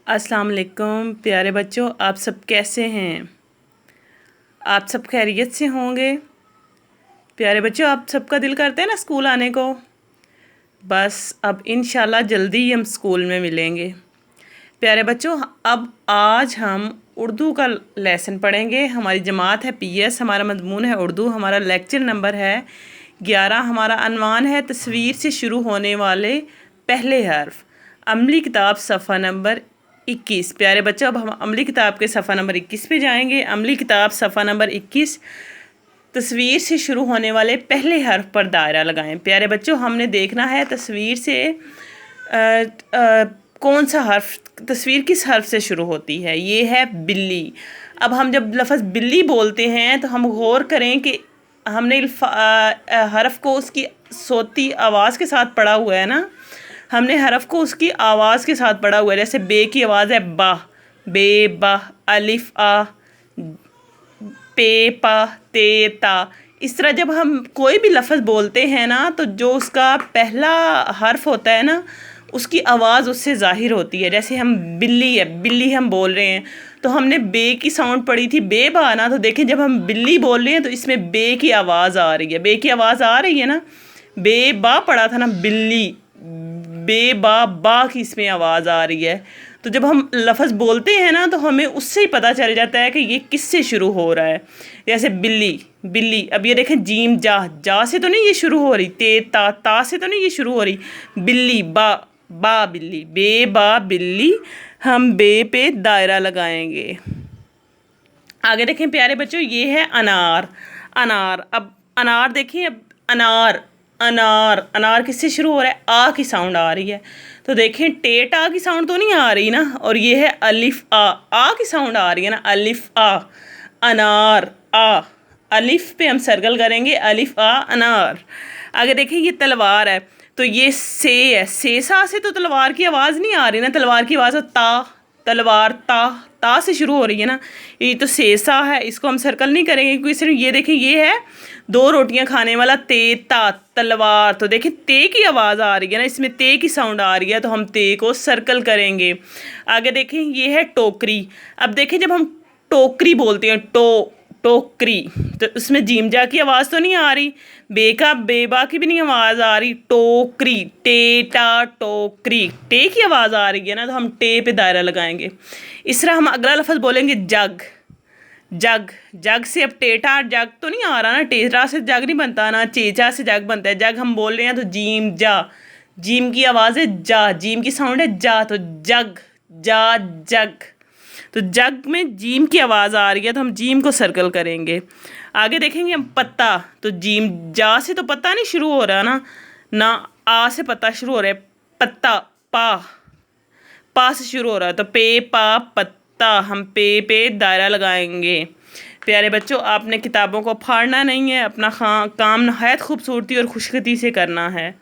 अस्सलाम वालेकुम प्यारे बच्चों, आप सब कैसे हैं? आप सब खैरियत से होंगे? प्यारे बच्चों, आप सबका दिल करता है ना स्कूल आने को। बस अब इंशाल्लाह जल्दी ही हम स्कूल में मिलेंगे। प्यारे बच्चों, अब आज हम उर्दू का लेसन पढ़ेंगे। हमारी जमात है पीएस, हमारा मजमून है उर्दू, हमारा लेक्चर नंबर है 11। हमारा अनवान है तस्वीर से शुरू होने वाले पहले हर्फ। अमली किताब सफ़ा नंबर 21। प्यारे बच्चों, अब हम अमली किताब के सफ़ा नंबर 21 पे जाएंगे। अमली किताब सफ़ा नंबर 21, तस्वीर से शुरू होने वाले पहले हर्फ पर दायरा लगाएं। प्यारे बच्चों, हमने देखना है तस्वीर से कौन सा हर्फ, तस्वीर किस हर्फ से शुरू होती है। ये है बिल्ली। अब हम जब लफ्ज़ बिल्ली बोलते हैं तो हम गौर करें कि हमने हर्फ को उसकी सोती आवाज़ के साथ पढ़ा हुआ है ना। हमने हरफ को उसकी आवाज़ के साथ पढ़ा हुआ है। जैसे बे की आवाज़ है बा, बे बा, अलिफ आ, पे पा, ते ता। इस तरह जब हम कोई भी लफ्ज़ बोलते हैं ना तो जो उसका पहला हर्फ होता है ना उसकी आवाज़ उससे ज़ाहिर होती है। जैसे हम बिल्ली है, बिल्ली हम बोल रहे हैं तो हमने बे की साउंड पढ़ी थी, बे बा ना। तो देखें जब हम बिल्ली बोल रहे हैं तो इसमें बे की आवाज़ आ रही है, बे की आवाज़ आ रही है ना। बे बा पढ़ा था ना बिल्ली, बे बा बा की इसमें आवाज़ आ रही है। तो जब हम लफ्ज़ बोलते हैं ना तो हमें उससे ही पता चल जाता है कि ये किससे शुरू हो रहा है। जैसे बिल्ली, बिल्ली। अब ये देखें जीम जा, जा से तो नहीं ये शुरू हो रही, ते ता, ता से तो नहीं ये शुरू हो रही। बिल्ली बा, बा बिल्ली, बे बा बिल्ली। हम बे पे दायरा लगाएंगे। आगे देखें प्यारे बच्चों, ये है अनार। अनार, अब अनार देखें, अब अनार, अनार, अनार किससे शुरू हो रहा है? आ की साउंड आ रही है। तो देखें टेट आ की साउंड तो नहीं आ रही ना। और ये है अलिफ आ की साउंड आ रही है ना, अलिफ आ, अनार, आ। अलिफ पे हम सर्कल करेंगे, अलिफ आ, अनार। आगे देखें ये तलवार है, तो ये से है, से सा से तो तलवार की आवाज़ नहीं आ रही ना। तलवार की आवाज़ ता, तलवार ता, ता से शुरू हो रही है ना। ये तो सेसा है, इसको हम सर्कल नहीं करेंगे क्योंकि सिर्फ ये देखें ये है दो रोटियां खाने वाला, ते ता, तलवार। तो देखें ते की आवाज़ आ रही है ना, इसमें ते की साउंड आ रही है तो हम ते को सर्कल करेंगे। आगे देखें ये है टोकरी। अब देखें जब हम टोकरी बोलते हैं, टोकरी, तो उसमें जीम जा की आवाज़ तो नहीं आ रही, बेका बेबा की भी नहीं आवाज़ आ रही। टोकरी, टेटा टोकरी, टे की आवाज़ आ रही है ना तो हम टे पे दायरा लगाएंगे। इस तरह हम अगला लफ्ज़ बोलेंगे जग। जग, जग से अब टेटा जग तो नहीं आ रहा ना, टेटा से जग नहीं बनता ना, चेचा से जग बनता है। जग हम बोल रहे हैं तो जीम जा, जीम की आवाज़ है जा, जीम की साउंड है जा, तो जग, जा, जग। तो जग में जीम की आवाज़ आ रही है तो हम जीम को सर्कल करेंगे। आगे देखेंगे हम पत्ता, तो जीम जा से तो पत्ता नहीं शुरू हो रहा ना, ना आ से पत्ता शुरू हो रहा है। पत्ता, पा, पा से शुरू हो रहा है तो पे पा पत्ता। हम पे दायरा लगाएंगे। प्यारे बच्चों, आपने किताबों को फाड़ना नहीं है, अपना काम नहायत खूबसूरती और खुशखती से करना है।